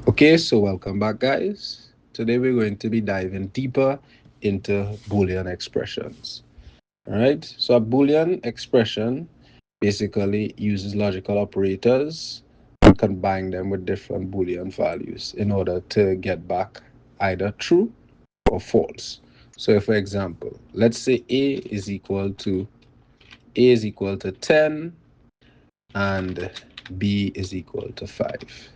Okay, so welcome back, guys. Today we're going to be diving deeper into Boolean expressions. All right, so a Boolean expression basically uses logical operators and combine them with different Boolean values in order to get back either true or false. So, for example, let's say A is equal to 10 and B is equal to 5.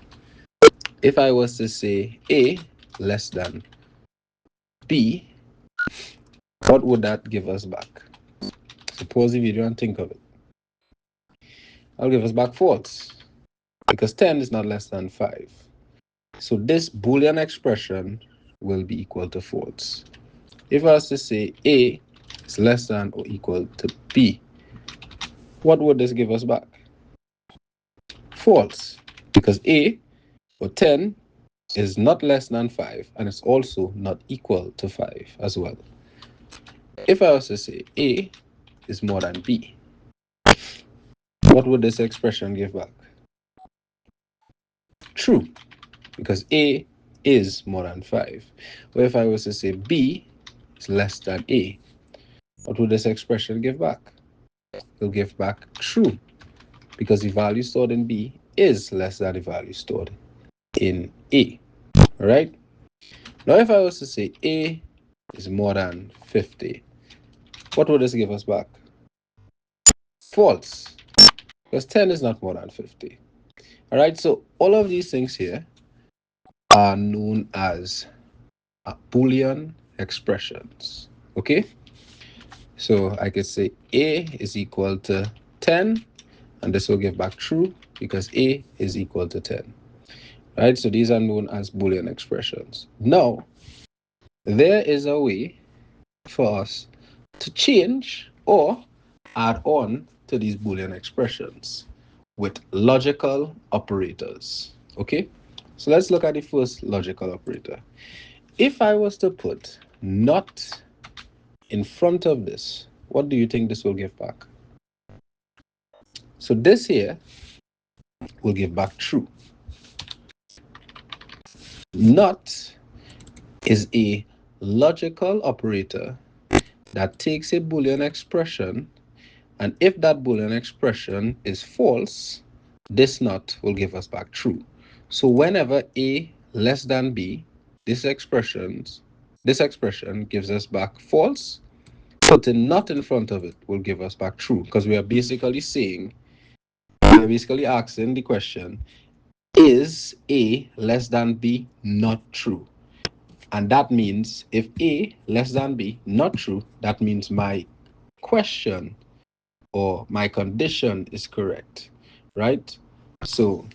If I was to say A less than B, what would that give us back? Suppose if you don't think of it, I'll give us back false because 10 is not less than 5. So this Boolean expression will be equal to false. If I was to say A is less than or equal to B, what would this give us back? False, because A or 10 is not less than 5 and it's also not equal to 5 as well. If I was to say A is more than B, what would this expression give back? True, because A is more than 5. Or if I was to say B is less than A, what would this expression give back? It will give back true, because the value stored in B is less than the value stored in A. All right? Now, if I was to say A is more than 50, what would this give us back? False, because 10 is not more than 50. All right, so all of these things here are known as Boolean expressions. Okay, so I could say A is equal to 10, and this will give back true because A is equal to 10. Right, so these are known as Boolean expressions. Now, there is a way for us to change or add on to these Boolean expressions with logical operators. Okay, so let's look at the first logical operator. If I was to put not in front of this, what do you think this will give back? So this here will give back true. Not is a logical operator that takes a Boolean expression, and if that Boolean expression is false, this not will give us back true. So whenever A less than B, this expression gives us back false. Putting not in front of it will give us back true, because we are basically asking the question, is A less than B not true? And that means if A less than B not true, that means my question or my condition is correct, right? So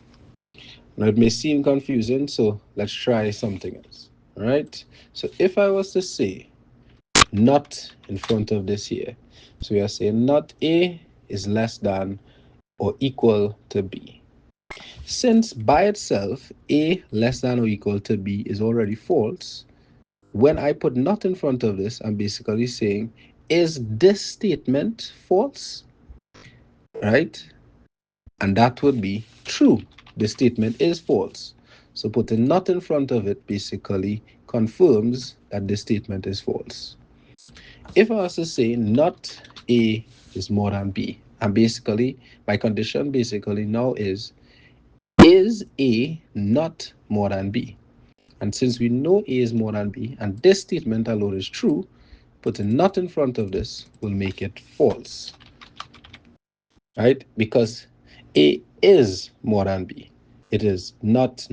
now it may seem confusing, so let's try something else. All right. So if I was to say not in front of this here, so we are saying not A is less than or equal to B. Since by itself A less than or equal to B is already false, when I put not in front of this, I'm basically saying, is this statement false? Right? And that would be true. The statement is false. So putting not in front of it basically confirms that the statement is false. If I was to say not A is more than B, and basically my condition basically now is A not more than B? And since we know A is more than B, and this statement alone is true, putting not in front of this will make it false, right? Because A is more than B. It is not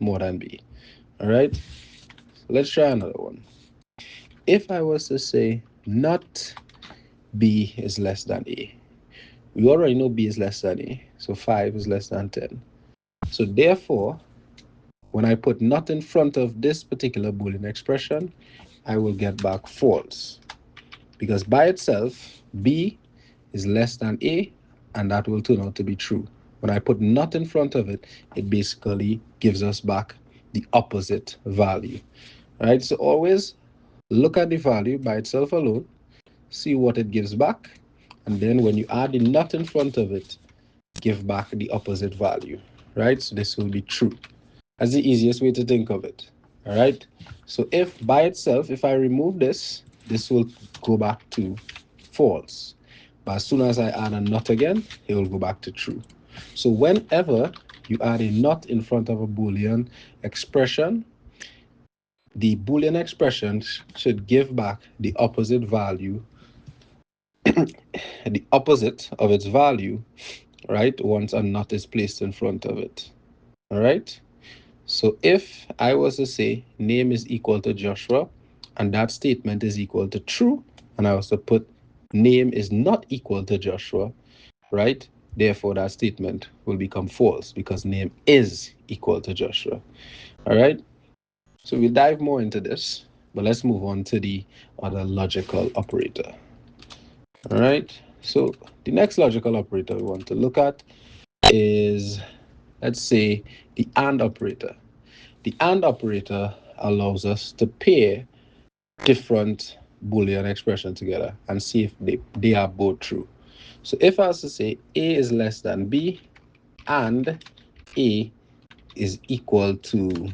more than B, all right? So let's try another one. If I was to say not B is less than A, we already know B is less than A, so 5 is less than 10. So therefore, when I put not in front of this particular Boolean expression, I will get back false, because by itself, B is less than A, and that will turn out to be true. When I put not in front of it, it basically gives us back the opposite value. Right? So always look at the value by itself alone, see what it gives back, and then when you add the not in front of it, give back the opposite value. Right? So this will be true. That's the easiest way to think of it. All right. So if by itself, if I remove this, this will go back to false. But as soon as I add a not again, it will go back to true. So whenever you add a not in front of a Boolean expression, the Boolean expression should give back the opposite value, the opposite of its value, right? Once a not is placed in front of it. All right. So if I was to say name is equal to Joshua and that statement is equal to true, and I was to put name is not equal to Joshua, right? Therefore, that statement will become false because name is equal to Joshua. All right. So we'll dive more into this, but let's move on to the other logical operator. All right. So the next logical operator we want to look at is, let's say, the AND operator. The AND operator allows us to pair different Boolean expressions together and see if they are both true. So if I was to say A is less than B and A is equal to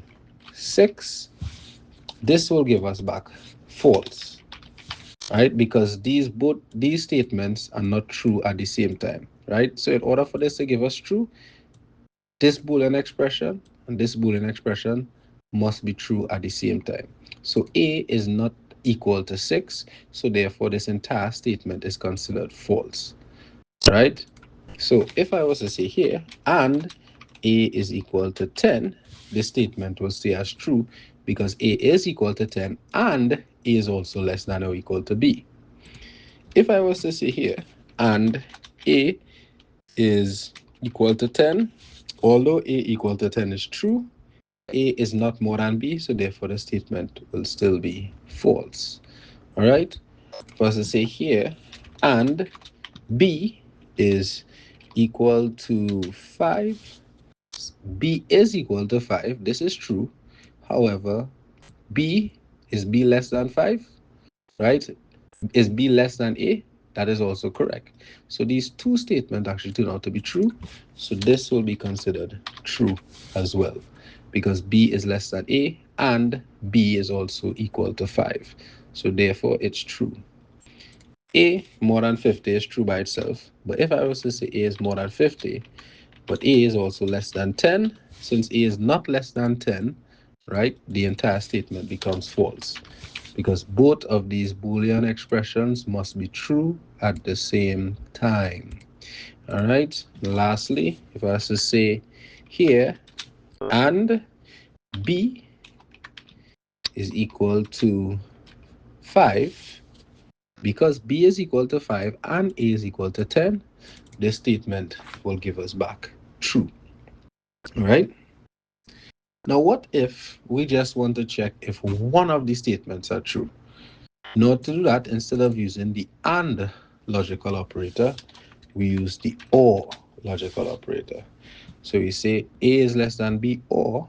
6, this will give us back false, right? Because these statements are not true at the same time, right? So in order for this to give us true, this Boolean expression and this Boolean expression must be true at the same time. So A is not equal to 6, so therefore this entire statement is considered false, right? So if I was to say here, and A is equal to 10, this statement will stay as true because A is equal to 10 and A is also less than or equal to B. If I was to say here, and A is equal to 10, although A equal to 10 is true, A is not more than B, so therefore the statement will still be false. All right. For us to say here, and B is equal to 5, B is equal to 5. This is true. However, B is B less than 5, right? Is B less than A? That is also correct. So these two statements actually turn out to be true. So this will be considered true as well because B is less than A and B is also equal to 5. So therefore it's true. A more than 50 is true by itself. But if I was to say A is more than 50, but A is also less than 10, since A is not less than 10, right, the entire statement becomes false because both of these Boolean expressions must be true at the same time. All right. Lastly, if I was to say here, and B is equal to 5, because B is equal to 5 and A is equal to 10, this statement will give us back true. All right. Now, what if we just want to check if one of these statements are true? In order to do that, instead of using the AND logical operator, we use the OR logical operator. So we say A is less than B or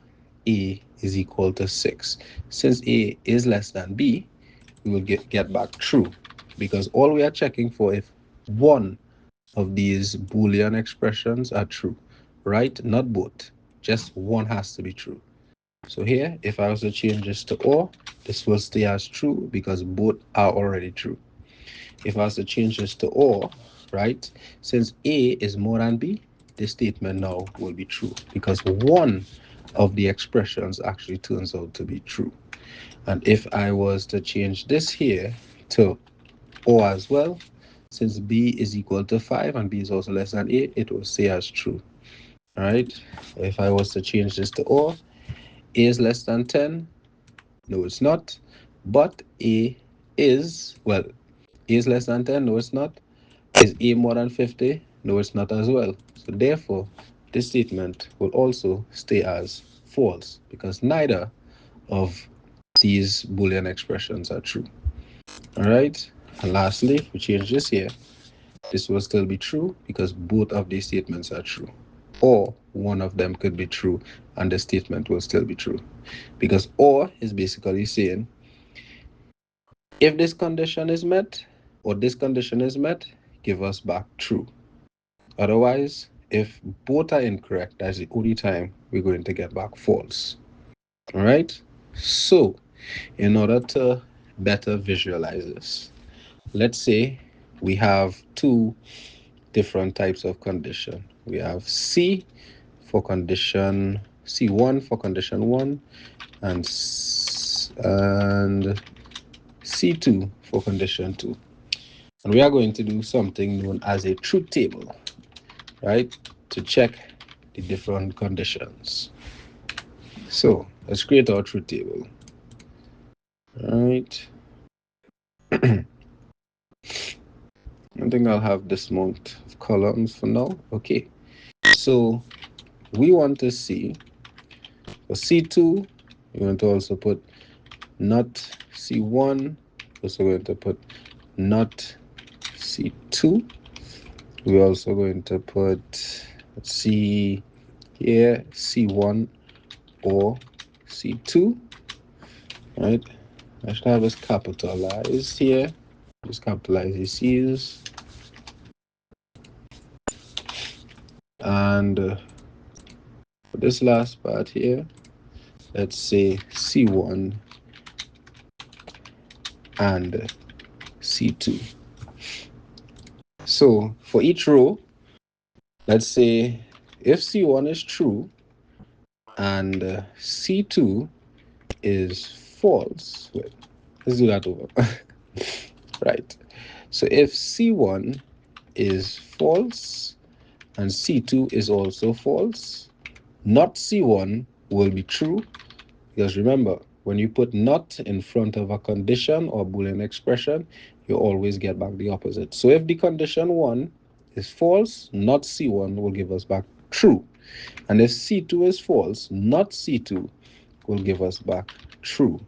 A is equal to 6. Since A is less than B, we will get back true because all we are checking for if one of these Boolean expressions are true, right? Not both. Just one has to be true. So here, if I was to change this to or, this will stay as true because both are already true. If I was to change this to or, right, since A is more than B, this statement now will be true because one of the expressions actually turns out to be true. And if I was to change this here to or as well, since B is equal to 5 and B is also less than A, it will stay as true. All right. If I was to change this to or, A is less than 10, no, it's not. But A is, well, A is less than 10, no, it's not. Is A more than 50? No, it's not as well. So therefore, this statement will also stay as false because neither of these Boolean expressions are true. All right. And lastly, if we change this here, this will still be true because both of these statements are true. Or one of them could be true and the statement will still be true. Because or is basically saying if this condition is met or this condition is met, give us back true. Otherwise, If both are incorrect, that's the only time we're going to get back false. All right. So in order to better visualize this, let's say we have two different types of condition. We have C for condition C1 for condition 1 and C2 for condition 2. And we are going to do something known as a truth table, right? To check the different conditions. So let's create our truth table. All right. I think I'll have this amount of columns for now. Okay. So we want to see for C2, we want to also put not C1, also going to put not C2. We're also going to put, let's see here, C1 or C2, right? I should have this capitalized here. Just capitalize the C's. And for this last part here, let's say C1 and C2. So for each row, let's say if C1 is true and C2 is false. Wait, let's do that over. Right. So if C1 is false and C2 is also false, not C1 will be true, because remember, when you put not in front of a condition or Boolean expression, you always get back the opposite. So if the condition 1 is false, not C1 will give us back true. And if C2 is false, not C2 will give us back true.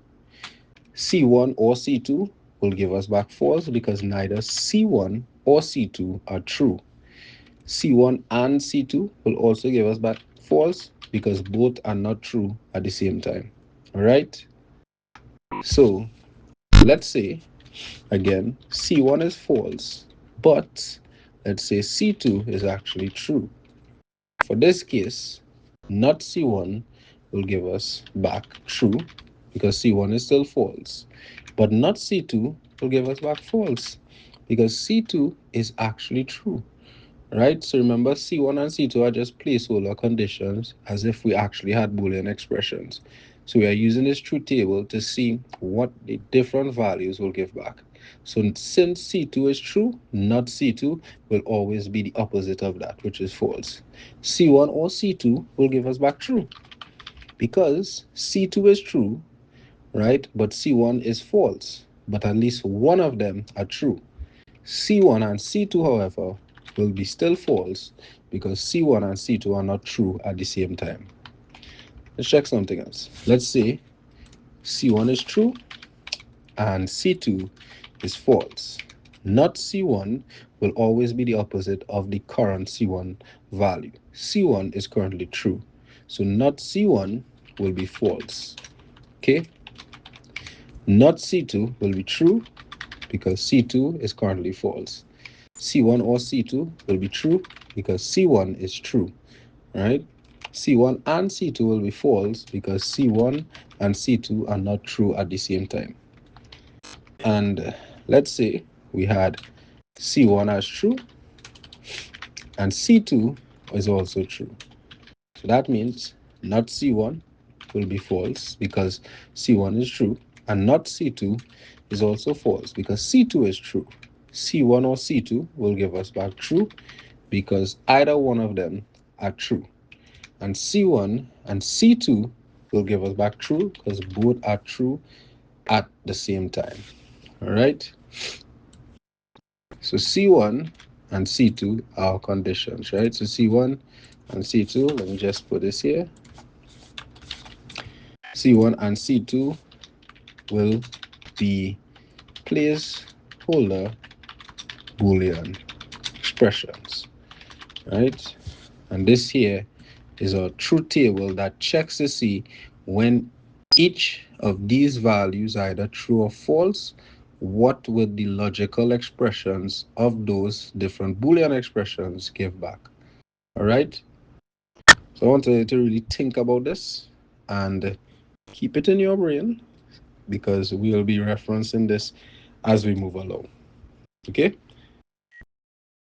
C1 or C2 will give us back false because neither C1 or C2 are true. C1 and C2 will also give us back false because both are not true at the same time. All right. So let's say again, C1 is false, but let's say C2 is actually true. For this case, not C1 will give us back true because C1 is still false, but not C2 will give us back false because C2 is actually true. Right? So remember, C1 and C2 are just placeholder conditions as if we actually had Boolean expressions. So we are using this truth table to see what the different values will give back. So since C2 is true, not C2 will always be the opposite of that, which is false. C1 or C2 will give us back true because C2 is true, right? But C1 is false. But at least one of them are true. C1 and C2, however, will be still false because C1 and C2 are not true at the same time. Let's check something else. Let's say C1 is true and C2 is false. Not C1 will always be the opposite of the current C1 value. C1 is currently true. So not C1 will be false. Okay? Not C2 will be true because C2 is currently false. C1 or C2 will be true because C1 is true, right? C1 and C2 will be false because C1 and C2 are not true at the same time. And let's say we had C1 as true and C2 is also true. So that means not C1 will be false because C1 is true, and not C2 is also false because C2 is true. C1 or C2 will give us back true because either one of them are true. And C1 and C2 will give us back true because both are true at the same time. All right. So C1 and C2 are conditions, right? So C1 and C2, let me just put this here. C1 and C2 will be placeholder Boolean expressions, right? And this here is a truth table that checks to see when each of these values are either true or false, what would the logical expressions of those different Boolean expressions give back? All right. So I want you to really think about this and keep it in your brain because we'll be referencing this as we move along. Okay.